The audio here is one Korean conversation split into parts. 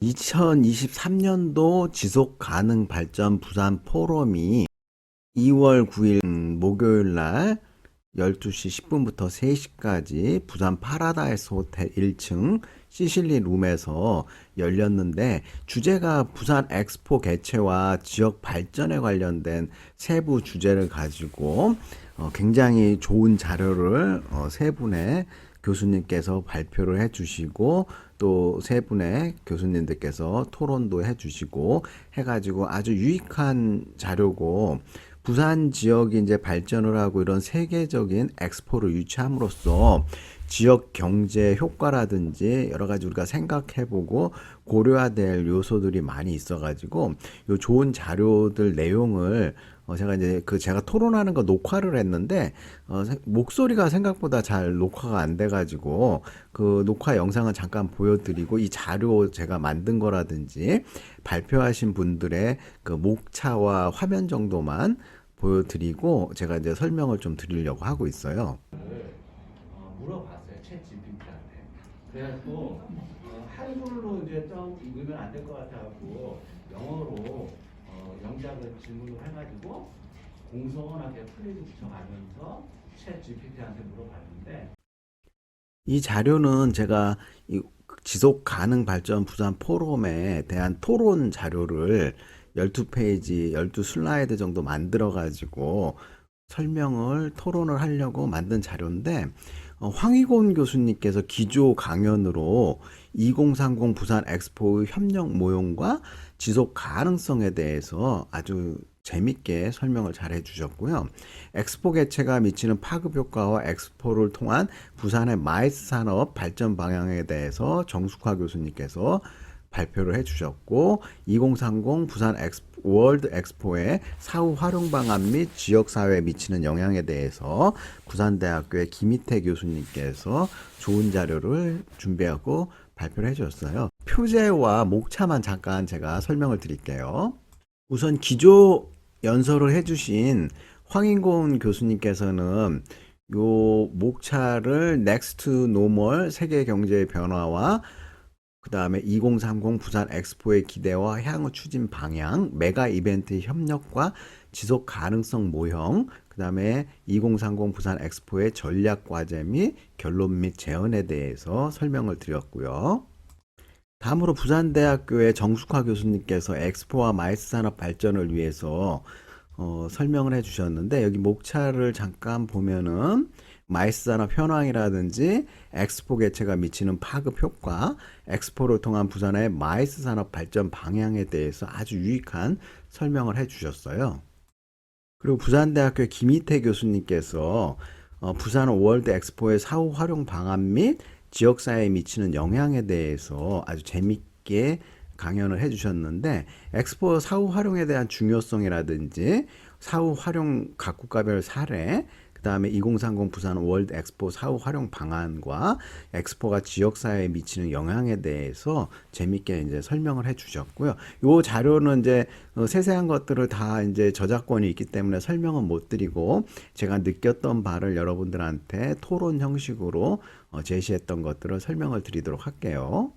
2023년도 지속 가능 발전 부산 포럼이 2월 9일 목요일 날 12시 10분부터 3시까지 부산 파라다이스 호텔 1층 시실리 룸에서 열렸는데, 주제가 부산 엑스포 개최와 지역 발전에 관련된 세부 주제를 가지고 굉장히 좋은 자료를 세 분의 교수님께서 발표를 해주시고, 또 세 분의 교수님들께서 토론도 해주시고 해가지고 아주 유익한 자료고, 부산 지역이 이제 발전을 하고 이런 세계적인 엑스포를 유치함으로써 지역 경제 효과라든지 여러 가지 우리가 생각해보고 고려해야 될 요소들이 많이 있어가지고 요 좋은 자료들 내용을 제가 토론하는 거 녹화를 했는데 목소리가 생각보다 잘 녹화가 안 돼가지고 그 녹화 영상은 잠깐 보여드리고, 이 자료 제가 만든 거라든지 발표하신 분들의 그 목차와 화면 정도만 보여드리고 제가 이제 설명을 좀 드리려고 하고 있어요. 물어봤어요, 챗 GPT한테. 그래가지고 한글로 이제 좀 읽으면 안 될 것 같아갖고 영어로 영작을 질문을 해가지고 공손하게 프레이즈 붙여가면서 챗 GPT한테 물어봤는데, 이 자료는 제가 이 지속 가능 발전 부산 포럼에 대한 토론 자료를 12페이지, 12슬라이드 정도 만들어 가지고 설명을 토론을 하려고 만든 자료인데, 황희곤 교수님께서 기조 강연으로 2030 부산 엑스포의 협력 모형과 지속 가능성에 대해서 아주 재밌게 설명을 잘 해주셨고요. 엑스포 개최가 미치는 파급 효과와 엑스포를 통한 부산의 마이스 산업 발전 방향에 대해서 정숙화 교수님께서 발표를 해주셨고, 2030 부산 월드 엑스포의 사후 활용 방안 및 지역사회에 미치는 영향에 대해서 부산대학교의 김희태 교수님께서 좋은 자료를 준비하고 발표를 해주셨어요. 표제와 목차만 잠깐 제가 설명을 드릴게요. 우선 기조 연설을 해주신 황인곤 교수님께서는 요 목차를 넥스트 노멀 세계 경제의 변화와 그 다음에 2030 부산 엑스포의 기대와 향후 추진 방향, 메가 이벤트 협력과 지속 가능성 모형, 그 다음에 2030 부산 엑스포의 전략 과제 및 결론 및 재현에 대해서 설명을 드렸고요. 다음으로 부산대학교의 정숙화 교수님께서 엑스포와 마이스 산업 발전을 위해서 설명을 해주셨는데, 여기 목차를 잠깐 보면은 마이스 산업 현황이라든지 엑스포 개최가 미치는 파급 효과, 엑스포를 통한 부산의 마이스 산업 발전 방향에 대해서 아주 유익한 설명을 해주셨어요. 그리고 부산대학교 김희태 교수님께서 부산 월드 엑스포의 사후 활용 방안 및 지역사회에 미치는 영향에 대해서 아주 재밌게 강연을 해주셨는데, 엑스포 사후 활용에 대한 중요성이라든지 사후 활용 각 국가별 사례, 그 다음에 2030 부산 월드 엑스포 사후 활용 방안과 엑스포가 지역사회에 미치는 영향에 대해서 재밌게 이제 설명을 해주셨고요. 이 자료는 이제 세세한 것들을 다 이제 저작권이 있기 때문에 설명은 못 드리고, 제가 느꼈던 바를 여러분들한테 토론 형식으로 제시했던 것들을 설명을 드리도록 할게요.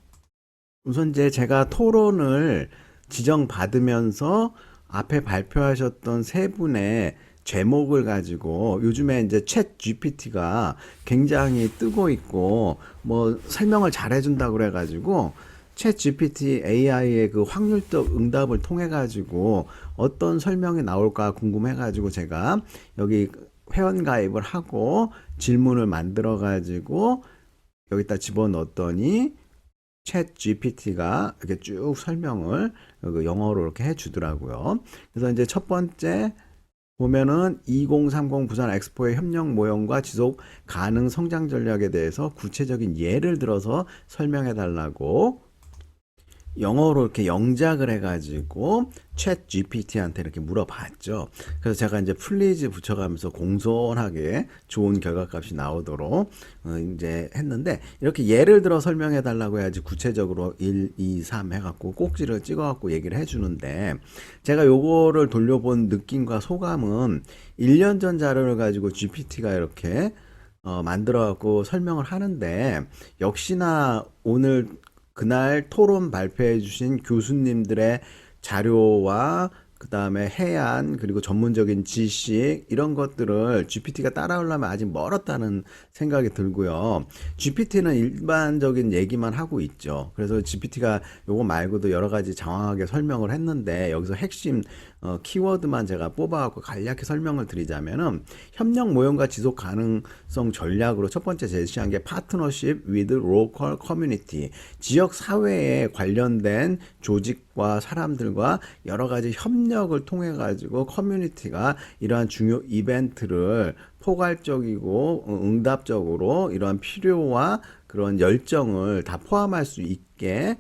우선 이제 제가 토론을 지정받으면서 앞에 발표하셨던 세 분의 제목을 가지고, 요즘에 이제 챗 GPT가 굉장히 뜨고 있고 뭐 설명을 잘 해준다고 그래가지고 챗 GPT AI의 그 확률적 응답을 통해 가지고 어떤 설명이 나올까 궁금해 가지고 제가 여기 회원 가입을 하고 질문을 만들어 가지고 여기다 집어넣었더니 챗 GPT가 이렇게 쭉 설명을 영어로 이렇게 해주더라고요. 그래서 이제 첫 번째 보면은 2030 부산 엑스포의 협력 모형과 지속 가능 성장 전략에 대해서 구체적인 예를 들어서 설명해 달라고 영어로 이렇게 영작을 해가지고 챗 GPT한테 이렇게 물어봤죠. 그래서 제가 이제 플리즈 붙여가면서 공손하게 좋은 결과값이 나오도록 이제 했는데, 이렇게 예를 들어 설명해 달라고 해야지 구체적으로 1, 2, 3 해갖고 꼭지를 찍어갖고 얘기를 해주는데, 제가 요거를 돌려본 느낌과 소감은 1년 전 자료를 가지고 GPT가 이렇게 만들어갖고 설명을 하는데, 역시나 오늘 그날 토론 발표해 주신 교수님들의 자료와 그 다음에 해안 그리고 전문적인 지식 이런 것들을 GPT가 따라오려면 아직 멀었다는 생각이 들고요. GPT는 일반적인 얘기만 하고 있죠. 그래서 GPT가 요거 말고도 여러 가지 장황하게 설명을 했는데 여기서 핵심 키워드만 제가 뽑아갖고 간략히 설명을 드리자면은 협력 모형과 지속 가능성 전략으로 첫 번째 제시한 게 파트너십 with local community, 지역 사회에 관련된 조직과 사람들과 여러 가지 협력을 통해 가지고 커뮤니티가 이러한 중요 이벤트를 포괄적이고 응답적으로 이러한 필요와 그런 열정을 다 포함할 수 있게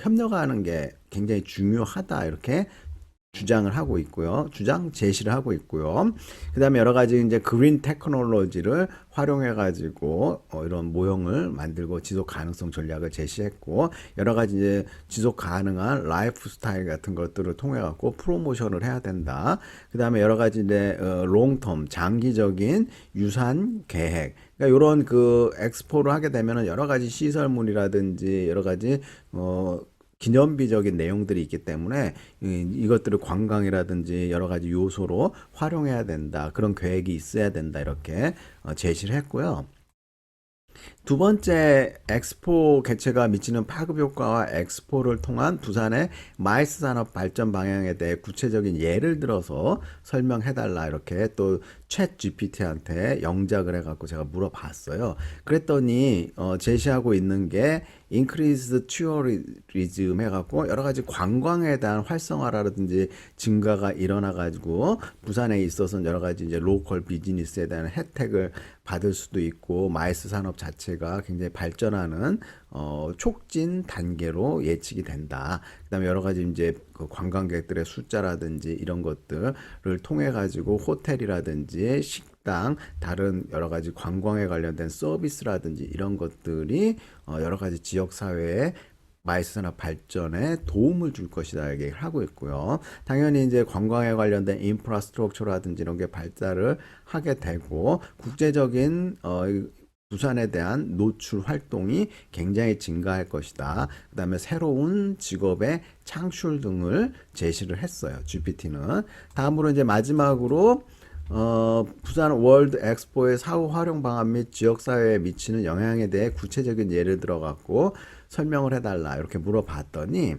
협력하는 게 굉장히 중요하다 이렇게 주장을 하고 있고요. 주장 제시를 하고 있고요. 그 다음에 여러 가지 이제 그린 테크놀로지를 활용해 가지고 이런 모형을 만들고 지속 가능성 전략을 제시했고 여러 가지 이제 지속 가능한 라이프 스타일 같은 것들을 통해 갖고 프로모션을 해야 된다. 그 다음에 여러 가지 이제 롱텀 장기적인 유산 계획. 그러니까 이런 그 엑스포를 하게 되면은 여러 가지 시설물이라든지 여러 가지 기념비적인 내용들이 있기 때문에 이것들을 관광이라든지 여러 가지 요소로 활용해야 된다. 그런 계획이 있어야 된다. 이렇게 제시를 했고요. 두 번째 엑스포 개최가 미치는 파급 효과와 엑스포를 통한 부산의 마이스 산업 발전 방향에 대해 구체적인 예를 들어서 설명해 달라 이렇게 또 챗 GPT한테 영작을 해갖고 제가 물어봤어요. 그랬더니 제시하고 있는 게 increased tourism 해갖고 여러 가지 관광에 대한 활성화라든지 증가가 일어나가지고 부산에 있어서는 여러 가지 이제 로컬 비즈니스에 대한 혜택을 받을 수도 있고 마이스 산업 자체가 굉장히 발전하는 촉진 단계로 예측이 된다. 그다음에 여러 가지 이제 그 관광객들의 숫자라든지 이런 것들을 통해 가지고 호텔이라든지 식당, 다른 여러 가지 관광에 관련된 서비스라든지 이런 것들이 여러 가지 지역 사회에 마이스 산업 발전에 도움을 줄 것이다 얘기를 하고 있고요. 당연히 이제 관광에 관련된 인프라스트럭처라든지 이런 게 발달을 하게 되고 국제적인 부산에 대한 노출 활동이 굉장히 증가할 것이다. 그 다음에 새로운 직업의 창출 등을 제시를 했어요. GPT는. 다음으로 이제 마지막으로 부산 월드 엑스포의 사후 활용 방안 및 지역사회에 미치는 영향에 대해 구체적인 예를 들어갖고 설명을 해달라 이렇게 물어봤더니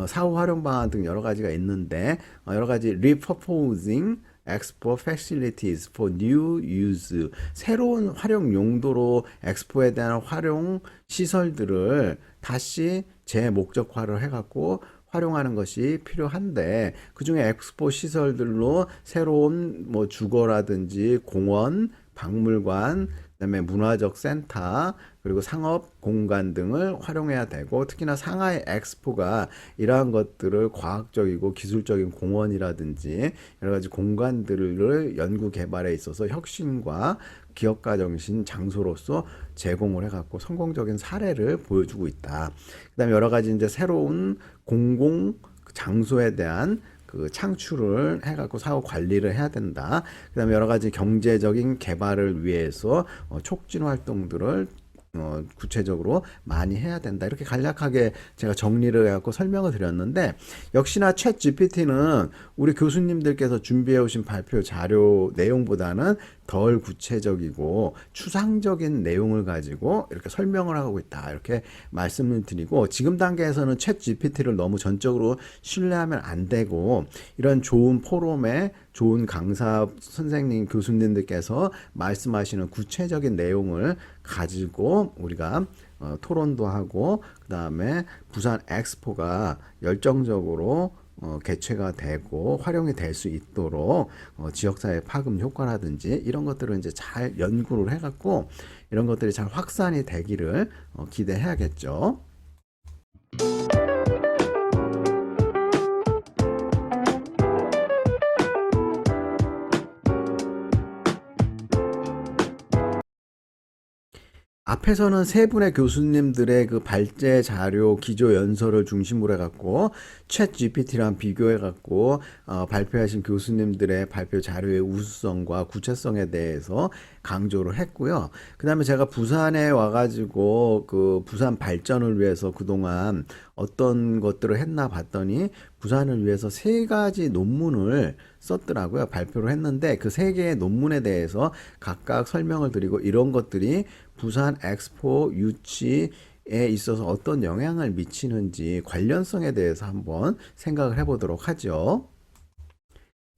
사후 활용 방안 등 여러 가지가 있는데 여러 가지 repurposing 엑스포 facilities for new use 새로운 활용 용도로 엑스포에 대한 활용 시설들을 다시 재목적화를 해갖고 활용하는 것이 필요한데 그중에 엑스포 시설들로 새로운 뭐 주거라든지 공원, 박물관, 그다음에 문화적 센터 그리고 상업 공간 등을 활용해야 되고 특히나 상하이 엑스포가 이러한 것들을 과학적이고 기술적인 공원이라든지 여러 가지 공간들을 연구 개발에 있어서 혁신과 기업가 정신 장소로서 제공을 해갖고 성공적인 사례를 보여주고 있다. 그다음에 여러 가지 이제 새로운 공공 장소에 대한 그 창출을 해갖고 사후 관리를 해야 된다. 그다음에 여러 가지 경제적인 개발을 위해서 촉진 활동들을 구체적으로 많이 해야 된다. 이렇게 간략하게 제가 정리를 해갖고 설명을 드렸는데 역시나 챗 GPT는 우리 교수님들께서 준비해 오신 발표 자료 내용보다는 덜 구체적이고 추상적인 내용을 가지고 이렇게 설명을 하고 있다. 이렇게 말씀을 드리고 지금 단계에서는 챗 GPT를 너무 전적으로 신뢰하면 안 되고 이런 좋은 포럼에 좋은 강사 선생님 교수님들께서 말씀하시는 구체적인 내용을 가지고 우리가 토론도 하고 그 다음에 부산 엑스포가 열정적으로 개최가 되고 활용이 될 수 있도록 지역사회 파급 효과라든지 이런 것들을 이제 잘 연구를 해갖고 이런 것들이 잘 확산이 되기를 기대해야겠죠. 앞에서는 세 분의 교수님들의 그 발제 자료 기조 연설을 중심으로 해갖고 챗 GPT랑 비교해갖고 발표하신 교수님들의 발표 자료의 우수성과 구체성에 대해서 강조를 했고요. 그 다음에 제가 부산에 와가지고 그 부산 발전을 위해서 그동안 어떤 것들을 했나 봤더니 부산을 위해서 세 가지 논문을 썼더라고요. 발표를 했는데 그 세 개의 논문에 대해서 각각 설명을 드리고 이런 것들이 부산 엑스포 유치에 있어서 어떤 영향을 미치는지 관련성에 대해서 한번 생각을 해보도록 하죠.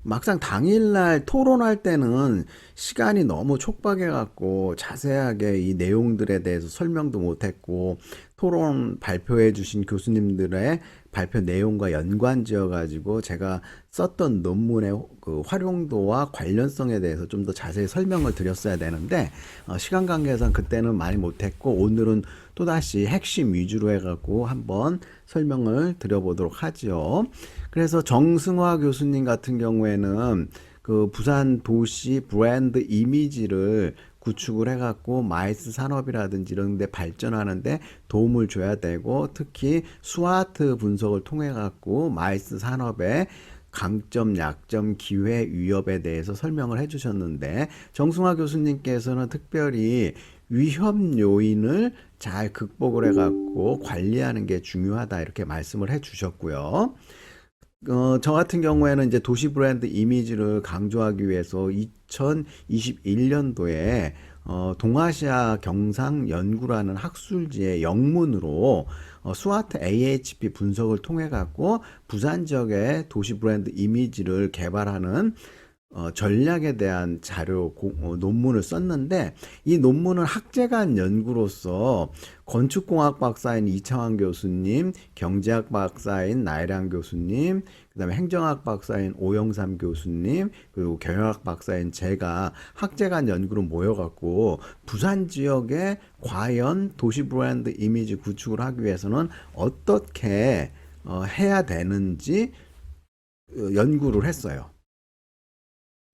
막상 당일날 토론할 때는 시간이 너무 촉박해갖고 자세하게 이 내용들에 대해서 설명도 못했고 토론 발표해 주신 교수님들의 발표 내용과 연관지어 가지고 제가 썼던 논문의 그 활용도와 관련성에 대해서 좀 더 자세히 설명을 드렸어야 되는데 시간 관계상 그때는 많이 못했고 오늘은 또다시 핵심 위주로 해갖고 한번 설명을 드려보도록 하죠. 그래서 정승화 교수님 같은 경우에는 그 부산 도시 브랜드 이미지를 구축을 해갖고 마이스 산업이라든지 이런 데 발전하는데 도움을 줘야 되고 특히 스와트 분석을 통해갖고 마이스 산업의 강점, 약점, 기회, 위협에 대해서 설명을 해주셨는데 정승화 교수님께서는 특별히 위험 요인을 잘 극복을 해갖고 관리하는 게 중요하다 이렇게 말씀을 해주셨고요. 저 같은 경우에는 이제 도시 브랜드 이미지를 강조하기 위해서 2021년도에 동아시아 경상 연구라는 학술지의 영문으로 스와트 AHP 분석을 통해 갖고 부산 지역의 도시 브랜드 이미지를 개발하는 전략에 대한 논문을 썼는데 이 논문은 학제간 연구로서 건축공학 박사인 이창환 교수님, 경제학 박사인 나혜량 교수님, 그다음에 행정학 박사인 오영삼 교수님, 그리고 경영학 박사인 제가 학제간 연구로 모여갖고 부산 지역에 과연 도시 브랜드 이미지 구축을 하기 위해서는 어떻게 해야 되는지 연구를 했어요.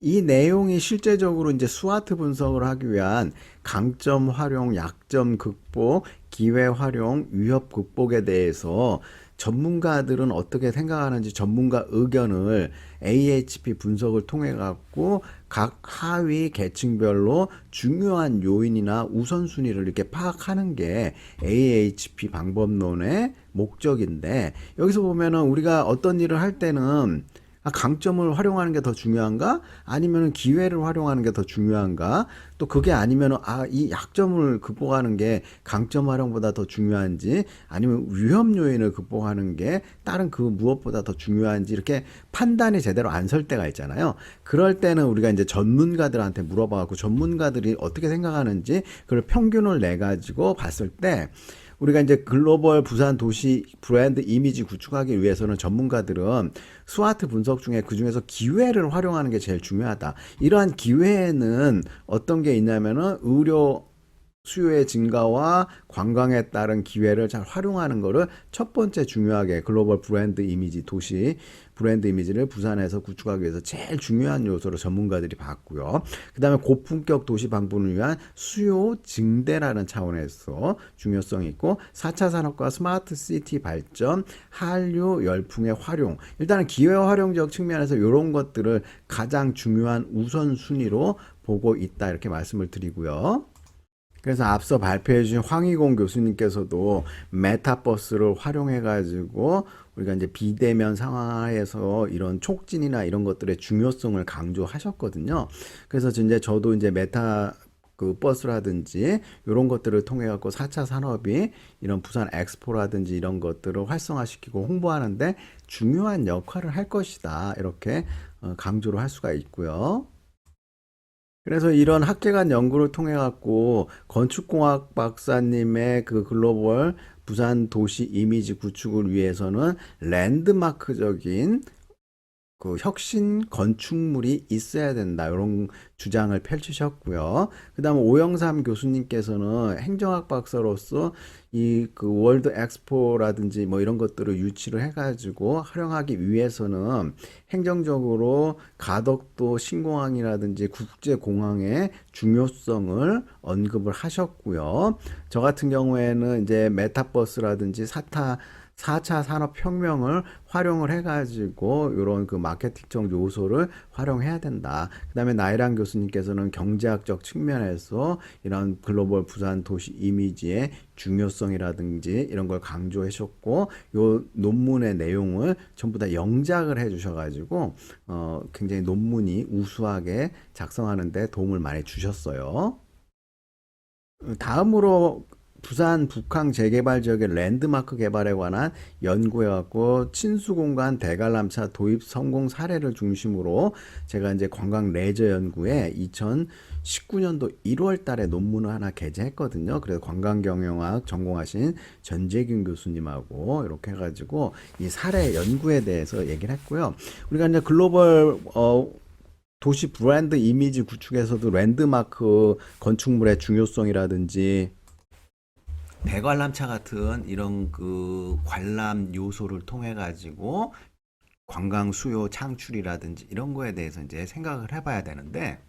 이 내용이 실제적으로 이제 스와트 분석을 하기 위한 강점 활용, 약점 극복, 기회 활용, 위협 극복에 대해서 전문가들은 어떻게 생각하는지 전문가 의견을 AHP 분석을 통해 갖고 각 하위 계층별로 중요한 요인이나 우선순위를 이렇게 파악하는 게 AHP 방법론의 목적인데 여기서 보면은 우리가 어떤 일을 할 때는 강점을 활용하는 게 더 중요한가? 아니면 기회를 활용하는 게 더 중요한가? 또 그게 아니면 이 약점을 극복하는 게 강점 활용보다 더 중요한지 아니면 위험 요인을 극복하는 게 다른 그 무엇보다 더 중요한지 이렇게 판단이 제대로 안 설 때가 있잖아요. 그럴 때는 우리가 이제 전문가들한테 물어봐갖고 전문가들이 어떻게 생각하는지 그걸 평균을 내가지고 봤을 때 우리가 이제 글로벌 부산 도시 브랜드 이미지 구축하기 위해서는 전문가들은 스와트 분석 중에 그 중에서 기회를 활용하는 게 제일 중요하다. 이러한 기회에는 어떤 게 있냐면은 의료 수요의 증가와 관광에 따른 기회를 잘 활용하는 거를 첫 번째 중요하게 글로벌 브랜드 이미지 도시 브랜드 이미지를 부산에서 구축하기 위해서 제일 중요한 요소로 전문가들이 봤고요. 그 다음에 고품격 도시 방문을 위한 수요 증대라는 차원에서 중요성이 있고 4차 산업과 스마트 시티 발전, 한류 열풍의 활용 일단은 기회 활용적 측면에서 이런 것들을 가장 중요한 우선순위로 보고 있다 이렇게 말씀을 드리고요. 그래서 앞서 발표해 주신 황희공 교수님께서도 메타버스를 활용해 가지고 우리가 이제 비대면 상황에서 이런 촉진이나 이런 것들의 중요성을 강조하셨거든요. 그래서 이제 저도 이제 메타 그 버스라든지 이런 것들을 통해 갖고 4차 산업이 이런 부산 엑스포라든지 이런 것들을 활성화시키고 홍보하는데 중요한 역할을 할 것이다. 이렇게 강조를 할 수가 있고요. 그래서 이런 학계간 연구를 통해 갖고 건축공학 박사님의 그 글로벌 부산 도시 이미지 구축을 위해서는 랜드마크적인 그 혁신 건축물이 있어야 된다. 이런 주장을 펼치셨고요. 그다음에 오영삼 교수님께서는 행정학 박사로서 이 그 월드 엑스포라든지 뭐 이런 것들을 유치를 해가지고 활용하기 위해서는 행정적으로 가덕도 신공항이라든지 국제공항의 중요성을 언급을 하셨고요. 저 같은 경우에는 이제 메타버스라든지 4차 산업혁명을 활용을 해가지고 이런 그 마케팅적 요소를 활용해야 된다. 그 다음에 나이란 교수님께서는 경제학적 측면에서 이런 글로벌 부산 도시 이미지의 중요성이라든지 이런 걸 강조해 주셨고, 요 논문의 내용을 전부 다 영작을 해 주셔가지고 굉장히 논문이 우수하게 작성하는 데 도움을 많이 주셨어요. 다음으로 부산 북항 재개발 지역의 랜드마크 개발에 관한 연구해갖고 친수공간 대관람차 도입 성공 사례를 중심으로 제가 이제 관광 레저 연구에 2019년도 1월 달에 논문을 하나 게재했거든요. 그래서 관광경영학 전공하신 전재균 교수님하고 이렇게 해가지고 이 사례 연구에 대해서 얘기를 했고요. 우리가 이제 글로벌 도시 브랜드 이미지 구축에서도 랜드마크 건축물의 중요성이라든지 대관람차 같은 이런 그 관람 요소를 통해 가지고 관광 수요 창출이라든지 이런 거에 대해서 이제 생각을 해봐야 되는데,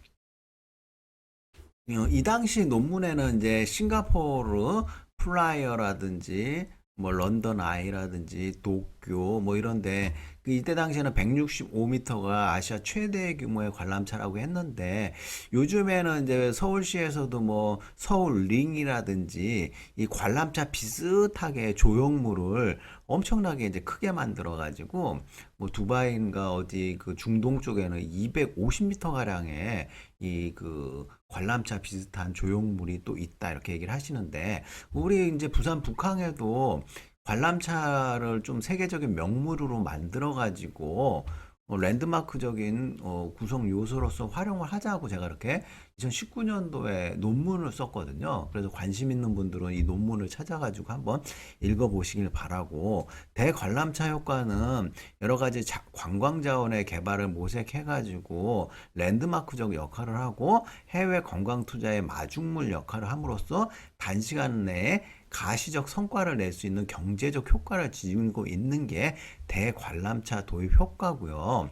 이 당시 논문에는 이제 싱가포르 플라이어라든지 뭐 런던 아이라든지 도쿄 뭐 이런데 그 이때 당시에는 165m가 아시아 최대 규모의 관람차라고 했는데, 요즘에는 이제 서울시에서도 뭐 서울링이라든지 이 관람차 비슷하게 조형물을 엄청나게 이제 크게 만들어 가지고 뭐 두바이인가 어디 그 중동 쪽에는 250m 가량의 이 그 관람차 비슷한 조형물이 또 있다 이렇게 얘기를 하시는데, 우리 이제 부산 북항에도 관람차를 좀 세계적인 명물로 만들어 가지고 랜드마크적인 구성 요소로서 활용을 하자고 제가 이렇게 2019년도에 논문을 썼거든요. 그래서 관심 있는 분들은 이 논문을 찾아가지고 한번 읽어보시길 바라고, 대관람차 효과는 여러 가지 관광 자원의 개발을 모색해가지고 랜드마크적 역할을 하고 해외 관광 투자의 마중물 역할을 함으로써 단시간 내에 가시적 성과를 낼 수 있는 경제적 효과를 지니고 있는 게 대관람차 도입 효과고요.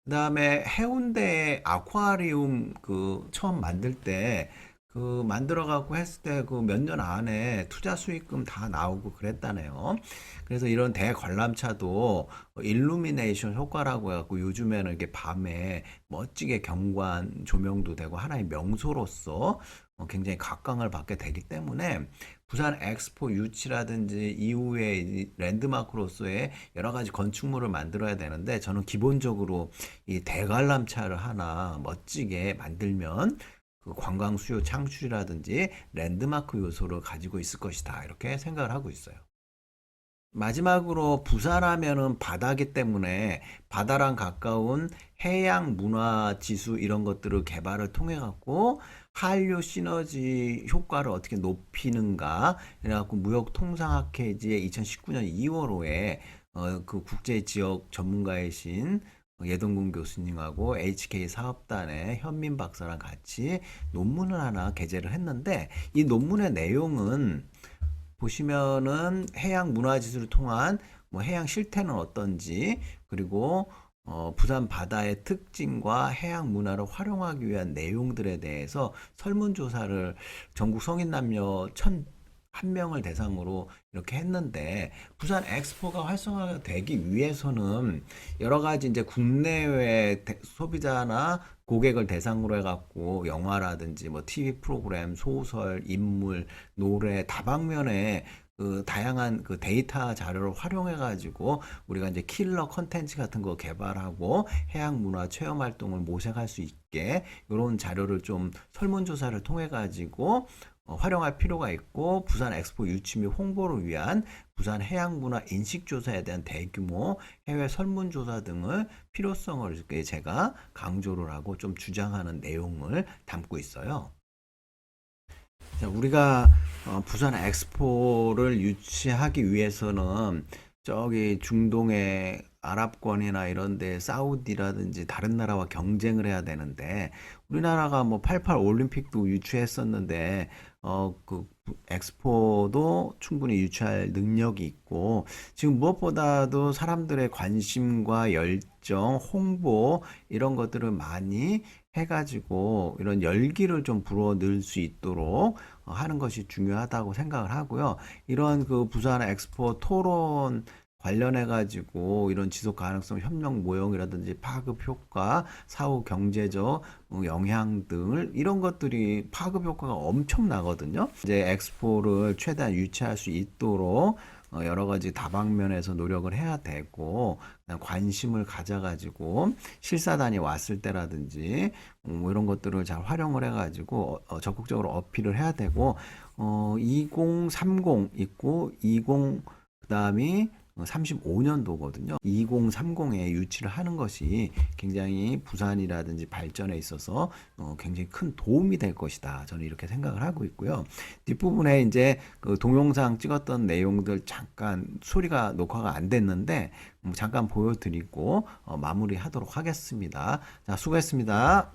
그 다음에 해운대 아쿠아리움 그 처음 만들 때 그 만들어 갖고 했을 때 그 몇 년 안에 투자 수익금 다 나오고 그랬다네요. 그래서 이런 대관람차도 일루미네이션 효과라고 해갖고 요즘에는 이게 밤에 멋지게 경관 조명도 되고 하나의 명소로서 굉장히 각광을 받게 되기 때문에 부산 엑스포 유치라든지 이후에 이 랜드마크로서의 여러 가지 건축물을 만들어야 되는데, 저는 기본적으로 이 대관람차를 하나 멋지게 만들면 그 관광 수요 창출이라든지 랜드마크 요소를 가지고 있을 것이다 이렇게 생각을 하고 있어요. 마지막으로 부산하면은 바다기 때문에 바다랑 가까운 해양 문화 지수 이런 것들을 개발을 통해 갖고 한류 시너지 효과를 어떻게 높이는가 그래갖고 무역통상학회지의 2019년 2월호에 그 국제 지역 전문가이신 예동gun 교수님하고 HK 사업단의 현민 박사랑 같이 논문을 하나 게재를 했는데, 이 논문의 내용은 보시면은 해양 문화지수를 통한 뭐 해양 실태는 어떤지, 그리고 부산 바다의 특징과 해양 문화를 활용하기 위한 내용들에 대해서 설문조사를 전국 성인 남녀 1,001명을 대상으로 이렇게 했는데, 부산 엑스포가 활성화가 되기 위해서는 여러 가지 이제 국내외 소비자나 고객을 대상으로 해갖고 영화라든지 뭐 TV 프로그램, 소설, 인물, 노래 다방면에 그 다양한 그 데이터 자료를 활용해 가지고 우리가 이제 킬러 컨텐츠 같은 거 개발하고 해양 문화 체험 활동을 모색할 수 있게 이런 자료를 좀 설문조사를 통해 가지고 활용할 필요가 있고, 부산 엑스포 유치 및 홍보를 위한 부산 해양문화 인식조사에 대한 대규모 해외 설문조사 등을 필요성을 이렇게 제가 강조를 하고 좀 주장하는 내용을 담고 있어요. 자, 우리가 부산 엑스포를 유치하기 위해서는 저기 중동의 아랍권이나 이런 데 사우디라든지 다른 나라와 경쟁을 해야 되는데 우리나라가 뭐 88 올림픽도 유치했었는데 그 엑스포도 충분히 유치할 능력이 있고 지금 무엇보다도 사람들의 관심과 열정, 홍보 이런 것들을 많이 해가지고 이런 열기를 좀 불어넣을 수 있도록 하는 것이 중요하다고 생각을 하고요. 이런 그 부산 엑스포 토론 관련해 가지고 이런 지속 가능성 협력 모형이라든지 파급 효과, 사후 경제적 영향 등을 이런 것들이 파급 효과가 엄청나거든요. 이제 엑스포를 최대한 유치할 수 있도록 여러 가지 다방면에서 노력을 해야 되고 그다음 관심을 가져가지고 실사단이 왔을 때라든지 뭐 이런 것들을 잘 활용을 해가지고 적극적으로 어필을 해야 되고 2030 있고 20 그다음이 35년도거든요. 2030에 유치를 하는 것이 굉장히 부산이라든지 발전에 있어서 굉장히 큰 도움이 될 것이다. 저는 이렇게 생각을 하고 있고요. 뒷부분에 이제 그 동영상 찍었던 내용들 잠깐 소리가 녹화가 안 됐는데 잠깐 보여드리고 마무리하도록 하겠습니다. 자, 수고했습니다.